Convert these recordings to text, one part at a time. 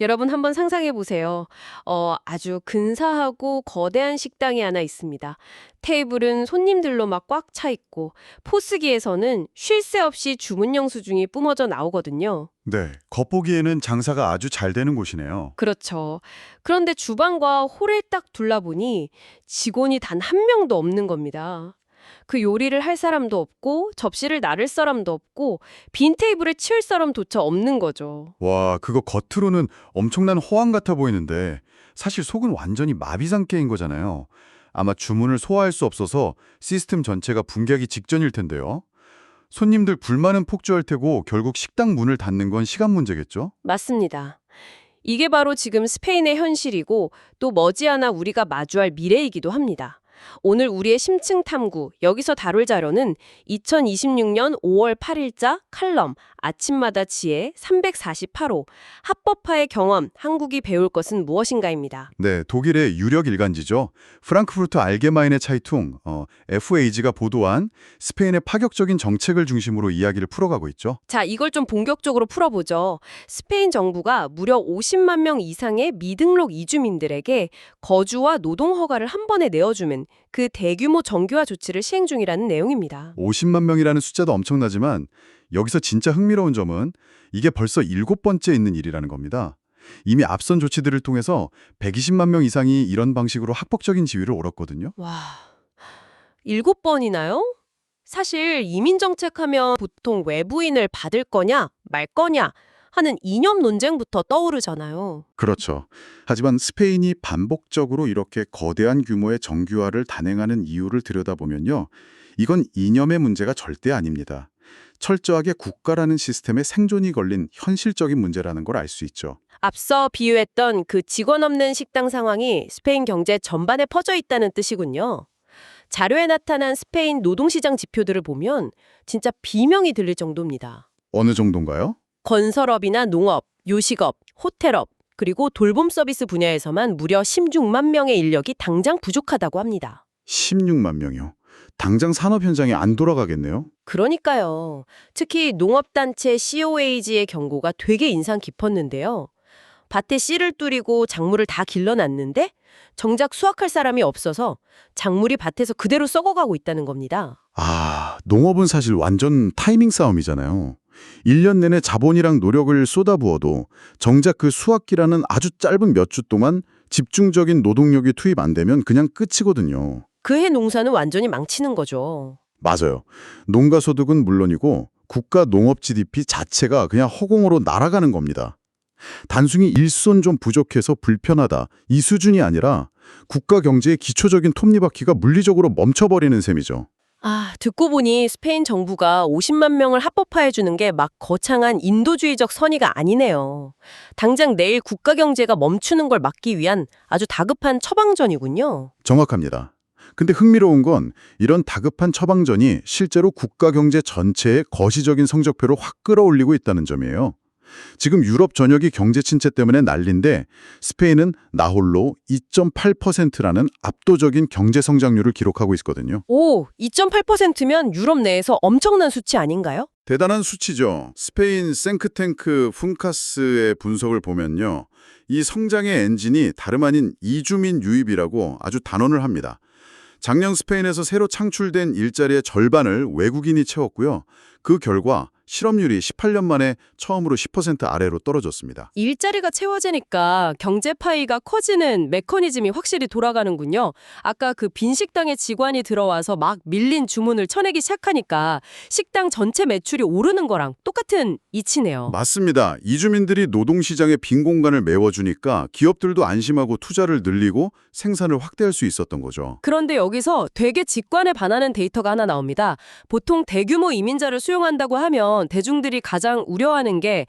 여러분 한번 상상해 보세요. 아주 근사하고 거대한 식당이 하나 있습니다. 테이블은 손님들로 막 꽉 차 있고 포스기에서는 쉴 새 없이 주문 영수증이 뿜어져 나오거든요. 네, 겉보기에는 장사가 아주 잘 되는 곳이네요. 그렇죠. 그런데 주방과 홀을 딱 둘러보니 직원이 단 한 명도 없는 겁니다. 그 요리를 할 사람도 없고 접시를 나를 사람도 없고 빈 테이블을 치울 사람조차 없는 거죠. 와, 그거 겉으로는 엄청난 호황 같아 보이는데 사실 속은 완전히 마비 상태인 거잖아요. 아마 주문을 소화할 수 없어서 시스템 전체가 붕괴하기 직전일 텐데요. 손님들 불만은 폭주할 테고 결국 식당 문을 닫는 건 시간 문제겠죠? 맞습니다. 이게 바로 지금 스페인의 현실이고 또 머지않아 우리가 마주할 미래이기도 합니다. 오늘 우리의 심층 탐구, 여기서 다룰 자료는 2026년 5월 8일자 칼럼 아침마다 지혜 348호 합법화의 경험, 한국이 배울 것은 무엇인가입니다. 네, 독일의 유력 일간지죠. 프랑크푸르트 알게마인의 차이퉁, FAG가 보도한 스페인의 파격적인 정책을 중심으로 이야기를 풀어가고 있죠. 자, 이걸 좀 본격적으로 풀어보죠. 스페인 정부가 무려 50만 명 이상의 미등록 이주민들에게 거주와 노동 허가를 한 번에 내어주면 그 대규모 정규화 조치를 시행 중이라는 내용입니다. 50만 명이라는 숫자도 엄청나지만 여기서 진짜 흥미로운 점은 이게 벌써 7번째 있는 일이라는 겁니다. 이미 앞선 조치들을 통해서 120만 명 이상이 이런 방식으로 학폭적인 지위를 얻었거든요. 와, 7번이나요? 사실 이민 정책하면 보통 외부인을 받을 거냐 말 거냐 하는 이념 논쟁부터 떠오르잖아요. 그렇죠. 하지만 스페인이 반복적으로 이렇게 거대한 규모의 정규화를 단행하는 이유를 들여다보면요. 이건 이념의 문제가 절대 아닙니다. 철저하게 국가라는 시스템의 생존이 걸린 현실적인 문제라는 걸 알 수 있죠. 앞서 비유했던 그 직원 없는 식당 상황이 스페인 경제 전반에 퍼져 있다는 뜻이군요. 자료에 나타난 스페인 노동시장 지표들을 보면 진짜 비명이 들릴 정도입니다. 어느 정도인가요? 건설업이나 농업, 요식업, 호텔업, 그리고 돌봄 서비스 분야에서만 무려 16만 명의 인력이 당장 부족하다고 합니다. 16만 명이요. 당장 산업 현장에 안 돌아가겠네요. 그러니까요. 특히 농업단체 COAG의 경고가 되게 인상 깊었는데요. 밭에 씨를 뿌리고 작물을 다 길러놨는데 정작 수확할 사람이 없어서 작물이 밭에서 그대로 썩어가고 있다는 겁니다. 아, 농업은 사실 완전 타이밍 싸움이잖아요. 1년 내내 자본이랑 노력을 쏟아부어도 정작 그 수확기라는 아주 짧은 몇 주 동안 집중적인 노동력이 투입 안 되면 그냥 끝이거든요. 그해 농사는 완전히 망치는 거죠. 맞아요. 농가 소득은 물론이고 국가 농업 GDP 자체가 그냥 허공으로 날아가는 겁니다. 단순히 일손 좀 부족해서 불편하다 이 수준이 아니라 국가 경제의 기초적인 톱니바퀴가 물리적으로 멈춰버리는 셈이죠. 아, 듣고 보니 스페인 정부가 50만 명을 합법화해 주는 게 막 거창한 인도주의적 선의가 아니네요. 당장 내일 국가 경제가 멈추는 걸 막기 위한 아주 다급한 처방전이군요. 정확합니다. 근데 흥미로운 건 이런 다급한 처방전이 실제로 국가 경제 전체의 거시적인 성적표를 확 끌어올리고 있다는 점이에요. 지금 유럽 전역이 경제 침체 때문에 난린데 스페인은 나홀로 2.8%라는 압도적인 경제 성장률을 기록하고 있거든요. 오, 2.8%면 유럽 내에서 엄청난 수치 아닌가요? 대단한 수치죠. 스페인 생크탱크 푼카스의 분석을 보면요. 이 성장의 엔진이 다름 아닌 이주민 유입이라고 아주 단언을 합니다. 작년 스페인에서 새로 창출된 일자리의 절반을 외국인이 채웠고요. 그 결과 실업률이 18년 만에 처음으로 10% 아래로 떨어졌습니다. 일자리가 채워지니까 경제 파이가 커지는 메커니즘이 확실히 돌아가는군요. 아까 그 빈 식당에 직원이 들어와서 막 밀린 주문을 쳐내기 시작하니까 식당 전체 매출이 오르는 거랑 똑같은 이치네요. 맞습니다. 이주민들이 노동시장의 빈 공간을 메워주니까 기업들도 안심하고 투자를 늘리고 생산을 확대할 수 있었던 거죠. 그런데 여기서 되게 직관에 반하는 데이터가 하나 나옵니다. 보통 대규모 이민자를 수용한다고 하면 대중들이 가장 우려하는 게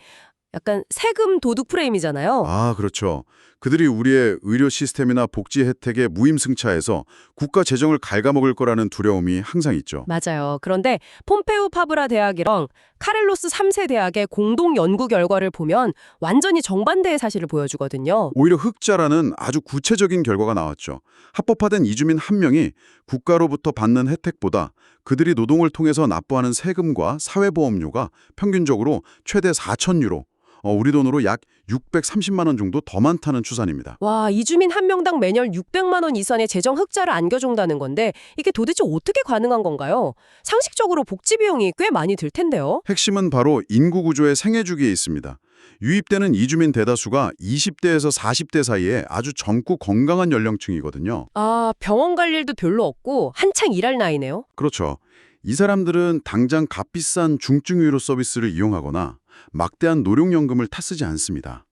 약간 세금 도둑 프레임이잖아요. 아, 그렇죠. 그들이 우리의 의료 시스템이나 복지 혜택에 무임승차해서 국가 재정을 갉아먹을 거라는 두려움이 항상 있죠. 맞아요. 그런데 폼페우 파브라 대학이랑 카렐로스 3세 대학의 공동 연구 결과를 보면 완전히 정반대의 사실을 보여주거든요. 오히려 흑자라는 아주 구체적인 결과가 나왔죠. 합법화된 이주민 한 명이 국가로부터 받는 혜택보다 그들이 노동을 통해서 납부하는 세금과 사회보험료가 평균적으로 최대 4,000유로, 우리 돈으로 약 630만 원 정도 더 많다는 추산입니다. 와, 이주민 한 명당 매년 600만 원 이상의 재정 흑자를 안겨준다는 건데 이게 도대체 어떻게 가능한 건가요? 상식적으로 복지 비용이 꽤 많이 들 텐데요. 핵심은 바로 인구 구조의 생애주기에 있습니다. 유입되는 이주민 대다수가 20대에서 40대 사이에 아주 젊고 건강한 연령층이거든요. 아, 병원 갈 일도 별로 없고 한창 일할 나이네요. 그렇죠. 이 사람들은 당장 값비싼 중증의료 서비스를 이용하거나 막대한 노령연금을 타쓰지 않습니다.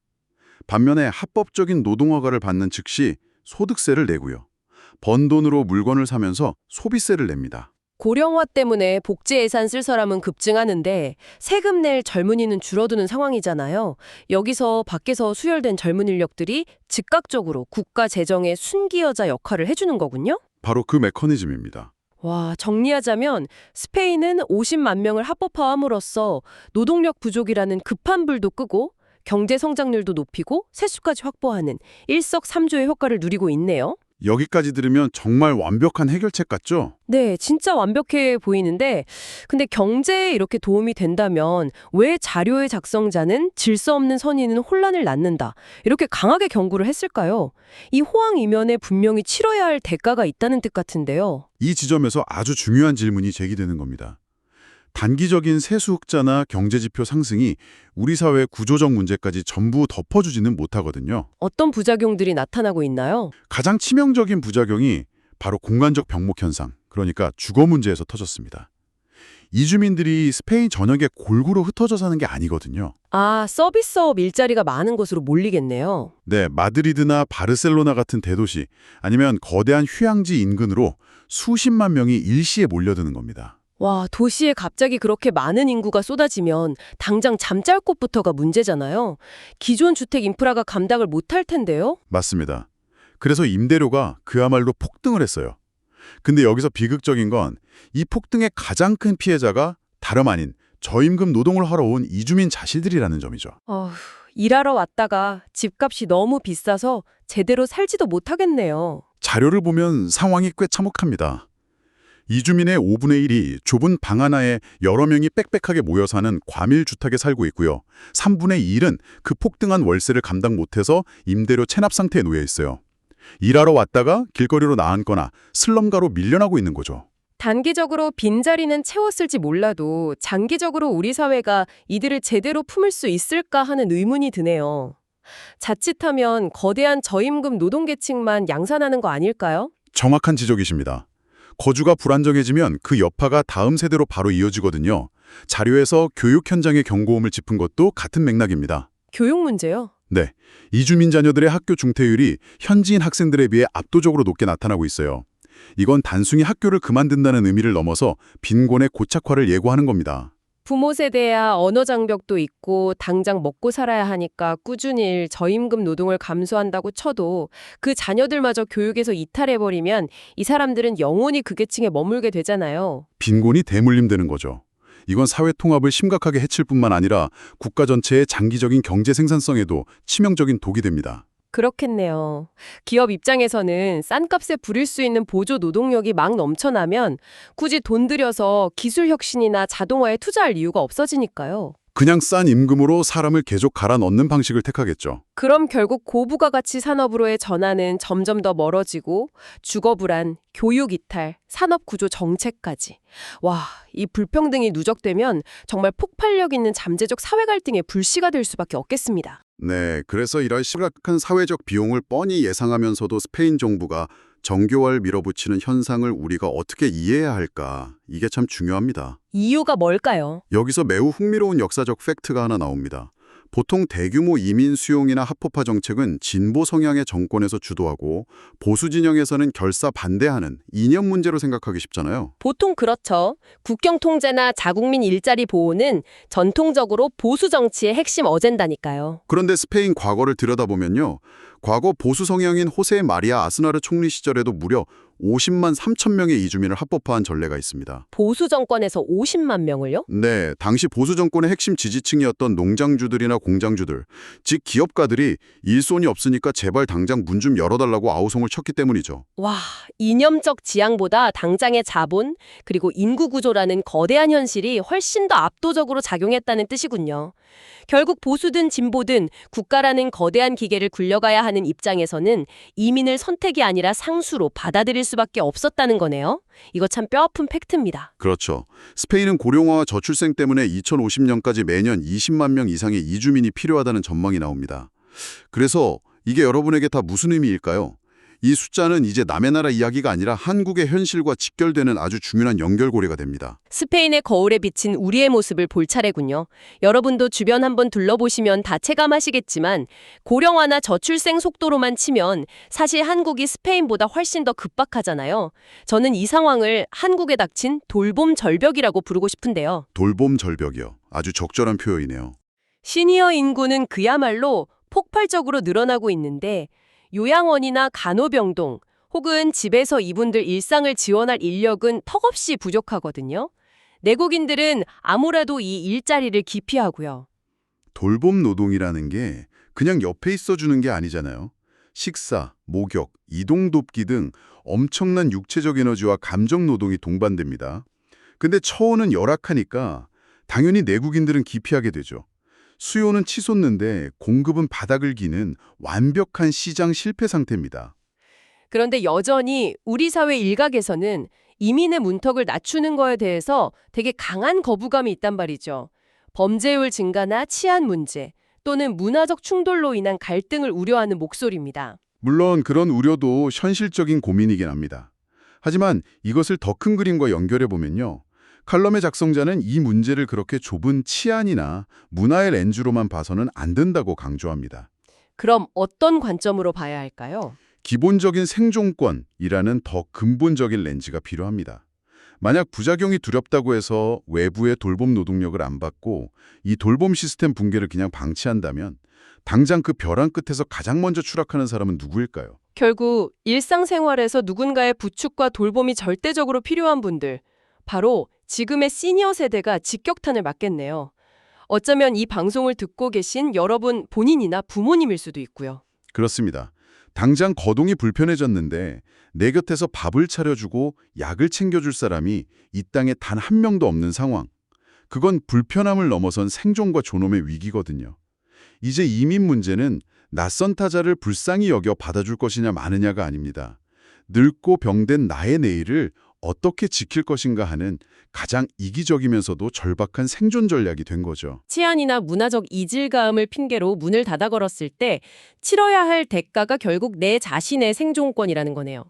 반면에 합법적인 노동허가를 받는 즉시 소득세를 내고요. 번 돈으로 물건을 사면서 소비세를 냅니다. 고령화 때문에 복지 예산 쓸 사람은 급증하는데 세금 낼 젊은이는 줄어드는 상황이잖아요. 여기서 밖에서 수혈된 젊은 인력들이 즉각적으로 국가 재정의 순기여자 역할을 해주는 거군요. 바로 그 메커니즘입니다. 와, 정리하자면 스페인은 50만 명을 합법화함으로써 노동력 부족이라는 급한 불도 끄고 경제 성장률도 높이고 세수까지 확보하는 일석삼조의 효과를 누리고 있네요. 여기까지 들으면 정말 완벽한 해결책 같죠? 네, 진짜 완벽해 보이는데 근데 경제에 이렇게 도움이 된다면 왜 자료의 작성자는 질서 없는 선의는 혼란을 낳는다 이렇게 강하게 경고를 했을까요? 이 호황 이면에 분명히 치러야 할 대가가 있다는 뜻 같은데요. 이 지점에서 아주 중요한 질문이 제기되는 겁니다. 단기적인 세수 흑자나 경제지표 상승이 우리 사회 구조적 문제까지 전부 덮어주지는 못하거든요. 어떤 부작용들이 나타나고 있나요? 가장 치명적인 부작용이 바로 공간적 병목 현상, 그러니까 주거 문제에서 터졌습니다. 이주민들이 스페인 전역에 골고루 흩어져 사는 게 아니거든요. 아, 서비스업 일자리가 많은 곳으로 몰리겠네요. 네, 마드리드나 바르셀로나 같은 대도시, 아니면 거대한 휴양지 인근으로 수십만 명이 일시에 몰려드는 겁니다. 와, 도시에 갑자기 그렇게 많은 인구가 쏟아지면 당장 잠잘 곳부터가 문제잖아요. 기존 주택 인프라가 감당을 못할 텐데요. 맞습니다. 그래서 임대료가 그야말로 폭등을 했어요. 근데 여기서 비극적인 건 이 폭등의 가장 큰 피해자가 다름 아닌 저임금 노동을 하러 온 이주민 자신들이라는 점이죠. 일하러 왔다가 집값이 너무 비싸서 제대로 살지도 못하겠네요. 자료를 보면 상황이 꽤 참혹합니다. 이주민의 5분의 1이 좁은 방 하나에 여러 명이 빽빽하게 모여 사는 과밀주택에 살고 있고요. 3분의 1은 그 폭등한 월세를 감당 못해서 임대료 체납 상태에 놓여 있어요. 일하러 왔다가 길거리로 나앉거나 슬럼가로 밀려나고 있는 거죠. 단기적으로 빈자리는 채웠을지 몰라도 장기적으로 우리 사회가 이들을 제대로 품을 수 있을까 하는 의문이 드네요. 자칫하면 거대한 저임금 노동계층만 양산하는 거 아닐까요? 정확한 지적이십니다. 거주가 불안정해지면 그 여파가 다음 세대로 바로 이어지거든요. 자료에서 교육 현장의 경고음을 짚은 것도 같은 맥락입니다. 교육 문제요? 네, 이주민 자녀들의 학교 중퇴율이 현지인 학생들에 비해 압도적으로 높게 나타나고 있어요. 이건 단순히 학교를 그만둔다는 의미를 넘어서 빈곤의 고착화를 예고하는 겁니다. 부모 세대야 언어 장벽도 있고 당장 먹고 살아야 하니까 꾸준히 저임금 노동을 감수한다고 쳐도 그 자녀들마저 교육에서 이탈해버리면 이 사람들은 영원히 그 계층에 머물게 되잖아요. 빈곤이 대물림되는 거죠. 이건 사회 통합을 심각하게 해칠 뿐만 아니라 국가 전체의 장기적인 경제 생산성에도 치명적인 독이 됩니다. 그렇겠네요. 기업 입장에서는 싼 값에 부릴 수 있는 보조 노동력이 막 넘쳐나면 굳이 돈 들여서 기술 혁신이나 자동화에 투자할 이유가 없어지니까요. 그냥 싼 임금으로 사람을 계속 갈아 넣는 방식을 택하겠죠. 그럼 결국 고부가가치 산업으로의 전환은 점점 더 멀어지고 주거 불안, 교육 이탈, 산업 구조 정체까지. 와, 이 불평등이 누적되면 정말 폭발력 있는 잠재적 사회 갈등의 불씨가 될 수밖에 없겠습니다. 네, 그래서 이런 심각한 사회적 비용을 뻔히 예상하면서도 스페인 정부가 정교화를 밀어붙이는 현상을 우리가 어떻게 이해해야 할까? 이게 참 중요합니다. 이유가 뭘까요? 여기서 매우 흥미로운 역사적 팩트가 하나 나옵니다. 보통 대규모 이민 수용이나 합법화 정책은 진보 성향의 정권에서 주도하고 보수 진영에서는 결사 반대하는 이념 문제로 생각하기 쉽잖아요. 보통 그렇죠. 국경 통제나 자국민 일자리 보호는 전통적으로 보수 정치의 핵심 어젠다니까요. 그런데 스페인 과거를 들여다보면요. 과거 보수 성향인 호세 마리아 아스나르 총리 시절에도 무려 50만 3천 명의 이주민을 합법화한 전례가 있습니다. 보수 정권에서 50만 명을요? 네, 당시 보수 정권의 핵심 지지층이었던 농장주들이나 공장주들, 즉 기업가들이 일손이 없으니까 제발 당장 문 좀 열어달라고 아우성을 쳤기 때문이죠. 와, 이념적 지향보다 당장의 자본, 그리고 인구 구조라는 거대한 현실이 훨씬 더 압도적으로 작용했다는 뜻이군요. 결국 보수든 진보든 국가라는 거대한 기계를 굴려가야 하는 입장에서는 이민을 선택이 아니라 상수로 받아들일 수밖에 없었다는 거네요. 이거 참 뼈아픈 팩트입니다. 그렇죠. 스페인은 고령화와 저출생 때문에 2050년까지 매년 20만 명 이상의 이주민이 필요하다는 전망이 나옵니다. 그래서 이게 여러분에게 다 무슨 의미일까요? 이 숫자는 이제 남의 나라 이야기가 아니라 한국의 현실과 직결되는 아주 중요한 연결고리가 됩니다. 스페인의 거울에 비친 우리의 모습을 볼 차례군요. 여러분도 주변 한번 둘러보시면 다 체감하시겠지만 고령화나 저출생 속도로만 치면 사실 한국이 스페인보다 훨씬 더 급박하잖아요. 저는 이 상황을 한국에 닥친 돌봄 절벽이라고 부르고 싶은데요. 돌봄 절벽이요. 아주 적절한 표현이네요. 시니어 인구는 그야말로 폭발적으로 늘어나고 있는데 요양원이나 간호병동 혹은 집에서 이분들 일상을 지원할 인력은 턱없이 부족하거든요. 내국인들은 아무래도 이 일자리를 기피하고요. 돌봄 노동이라는 게 그냥 옆에 있어주는 게 아니잖아요. 식사, 목욕, 이동 돕기 등 엄청난 육체적 에너지와 감정 노동이 동반됩니다. 근데 처우는 열악하니까 당연히 내국인들은 기피하게 되죠. 수요는 치솟는데 공급은 바닥을 기는 완벽한 시장 실패 상태입니다. 그런데 여전히 우리 사회 일각에서는 이민의 문턱을 낮추는 거에 대해서 되게 강한 거부감이 있단 말이죠. 범죄율 증가나 치안 문제 또는 문화적 충돌로 인한 갈등을 우려하는 목소리입니다. 물론 그런 우려도 현실적인 고민이긴 합니다. 하지만 이것을 더 큰 그림과 연결해 보면요. 칼럼의 작성자는 이 문제를 그렇게 좁은 치안이나 문화의 렌즈로만 봐서는 안 된다고 강조합니다. 그럼 어떤 관점으로 봐야 할까요? 기본적인 생존권이라는 더 근본적인 렌즈가 필요합니다. 만약 부작용이 두렵다고 해서 외부의 돌봄 노동력을 안 받고 이 돌봄 시스템 붕괴를 그냥 방치한다면 당장 그 벼랑 끝에서 가장 먼저 추락하는 사람은 누구일까요? 결국 일상생활에서 누군가의 부축과 돌봄이 절대적으로 필요한 분들, 바로 지금의 시니어 세대가 직격탄을 맞겠네요. 어쩌면 이 방송을 듣고 계신 여러분 본인이나 부모님일 수도 있고요. 그렇습니다. 당장 거동이 불편해졌는데 내 곁에서 밥을 차려주고 약을 챙겨줄 사람이 이 땅에 단 한 명도 없는 상황. 그건 불편함을 넘어선 생존과 존엄의 위기거든요. 이제 이민 문제는 낯선 타자를 불쌍히 여겨 받아줄 것이냐 마느냐가 아닙니다. 늙고 병든 나의 내일을 어떻게 지킬 것인가 하는 가장 이기적이면서도 절박한 생존 전략이 된 거죠. 치안이나 문화적 이질감을 핑계로 문을 닫아 걸었을 때 치러야 할 대가가 결국 내 자신의 생존권이라는 거네요.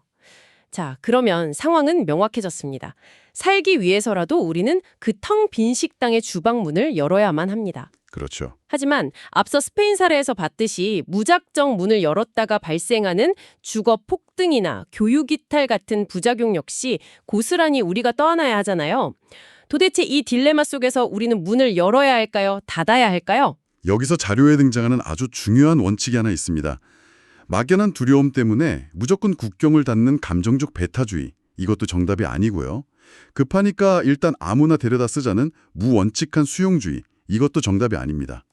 자, 그러면 상황은 명확해졌습니다. 살기 위해서라도 우리는 그 텅 빈 식당의 주방문을 열어야만 합니다. 그렇죠. 하지만 앞서 스페인 사례에서 봤듯이 무작정 문을 열었다가 발생하는 주거 폭등이나 교육 이탈 같은 부작용 역시 고스란히 우리가 떠안아야 하잖아요. 도대체 이 딜레마 속에서 우리는 문을 열어야 할까요? 닫아야 할까요? 여기서 자료에 등장하는 아주 중요한 원칙이 하나 있습니다. 막연한 두려움 때문에 무조건 국경을 닫는 감정적 배타주의. 이것도 정답이 아니고요. 급하니까 일단 아무나 데려다 쓰자는 무원칙한 수용주의. 이것도 정답이 아닙니다.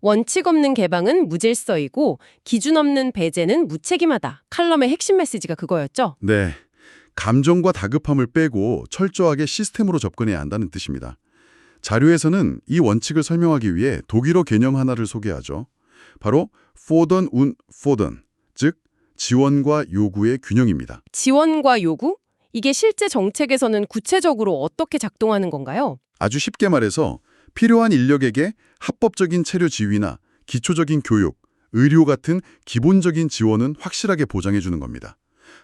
원칙 없는 개방은 무질서이고 기준 없는 배제는 무책임하다. 칼럼의 핵심 메시지가 그거였죠? 네. 감정과 다급함을 빼고 철저하게 시스템으로 접근해야 한다는 뜻입니다. 자료에서는 이 원칙을 설명하기 위해 독일어 개념 하나를 소개하죠. 바로 Fordern und Fordern, 즉 지원과 요구의 균형입니다. 지원과 요구? 이게 실제 정책에서는 구체적으로 어떻게 작동하는 건가요? 아주 쉽게 말해서 필요한 인력에게 합법적인 체류 지위나 기초적인 교육, 의료 같은 기본적인 지원은 확실하게 보장해 주는 겁니다.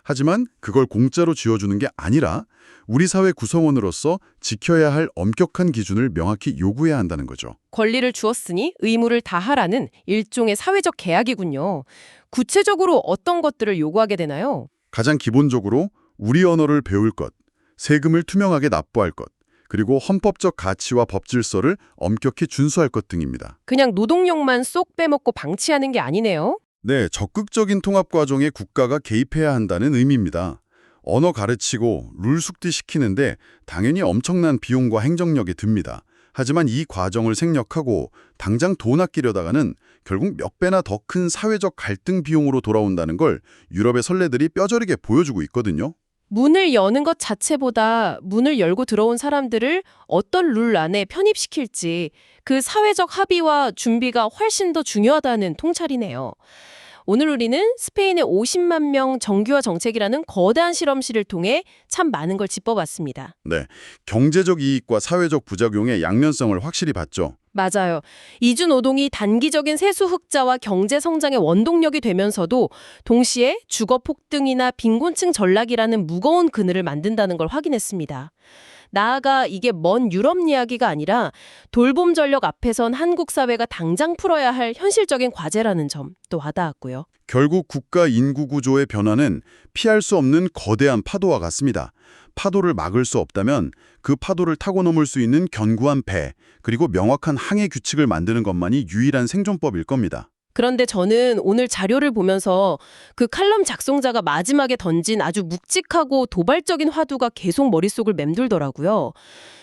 하지만 그걸 공짜로 쥐어주는 게 아니라 우리 사회 구성원으로서 지켜야 할 엄격한 기준을 명확히 요구해야 한다는 거죠. 권리를 주었으니 의무를 다하라는 일종의 사회적 계약이군요. 구체적으로 어떤 것들을 요구하게 되나요? 가장 기본적으로 우리 언어를 배울 것, 세금을 투명하게 납부할 것, 그리고 헌법적 가치와 법 질서를 엄격히 준수할 것 등입니다. 그냥 노동력만 쏙 빼먹고 방치하는 게 아니네요. 네, 적극적인 통합 과정에 국가가 개입해야 한다는 의미입니다. 언어 가르치고 룰 숙지시키는데 당연히 엄청난 비용과 행정력이 듭니다. 하지만 이 과정을 생략하고 당장 돈 아끼려다가는 결국 몇 배나 더 큰 사회적 갈등 비용으로 돌아온다는 걸 유럽의 선례들이 뼈저리게 보여주고 있거든요. 문을 여는 것 자체보다 문을 열고 들어온 사람들을 어떤 룰 안에 편입시킬지 그 사회적 합의와 준비가 훨씬 더 중요하다는 통찰이네요. 오늘 우리는 스페인의 50만 명 정규화 정책이라는 거대한 실험실을 통해 참 많은 걸 짚어봤습니다. 네, 경제적 이익과 사회적 부작용의 양면성을 확실히 봤죠. 맞아요. 이주 노동이 단기적인 세수 흑자와 경제 성장의 원동력이 되면서도 동시에 주거 폭등이나 빈곤층 전락이라는 무거운 그늘을 만든다는 걸 확인했습니다. 나아가 이게 먼 유럽 이야기가 아니라 돌봄 전력 앞에선 한국 사회가 당장 풀어야 할 현실적인 과제라는 점 또 와닿았고요. 결국 국가 인구 구조의 변화는 피할 수 없는 거대한 파도와 같습니다. 파도를 막을 수 없다면 그 파도를 타고 넘을 수 있는 견고한 배, 그리고 명확한 항해 규칙을 만드는 것만이 유일한 생존법일 겁니다. 그런데 저는 오늘 자료를 보면서 그 칼럼 작성자가 마지막에 던진 아주 묵직하고 도발적인 화두가 계속 머릿속을 맴돌더라고요.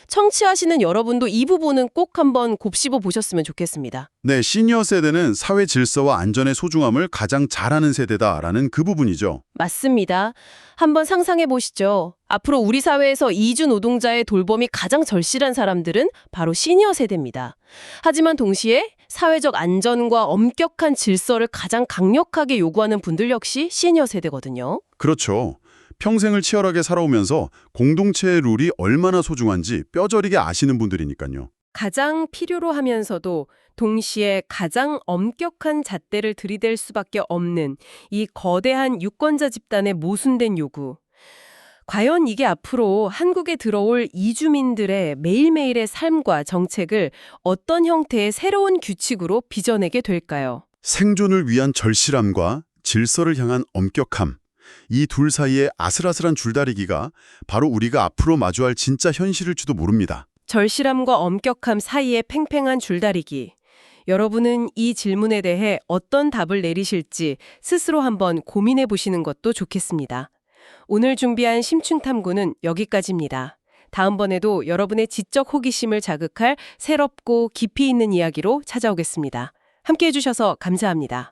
청취하시는 여러분도 이 부분은 꼭 한번 곱씹어 보셨으면 좋겠습니다. 네, 시니어 세대는 사회 질서와 안전의 소중함을 가장 잘하는 세대다라는 그 부분이죠. 맞습니다. 한번 상상해 보시죠. 앞으로 우리 사회에서 이주 노동자의 돌봄이 가장 절실한 사람들은 바로 시니어 세대입니다. 하지만 동시에 사회적 안전과 엄격한 질서를 가장 강력하게 요구하는 분들 역시 시니어 세대거든요. 그렇죠. 평생을 치열하게 살아오면서 공동체의 룰이 얼마나 소중한지 뼈저리게 아시는 분들이니까요. 가장 필요로 하면서도 동시에 가장 엄격한 잣대를 들이댈 수밖에 없는 이 거대한 유권자 집단의 모순된 요구. 과연 이게 앞으로 한국에 들어올 이주민들의 매일매일의 삶과 정책을 어떤 형태의 새로운 규칙으로 빚어내게 될까요? 생존을 위한 절실함과 질서를 향한 엄격함. 이 둘 사이의 아슬아슬한 줄다리기가 바로 우리가 앞으로 마주할 진짜 현실일지도 모릅니다. 절실함과 엄격함 사이의 팽팽한 줄다리기. 여러분은 이 질문에 대해 어떤 답을 내리실지 스스로 한번 고민해 보시는 것도 좋겠습니다. 오늘 준비한 심층탐구는 여기까지입니다. 다음번에도 여러분의 지적 호기심을 자극할 새롭고 깊이 있는 이야기로 찾아오겠습니다. 함께해 주셔서 감사합니다.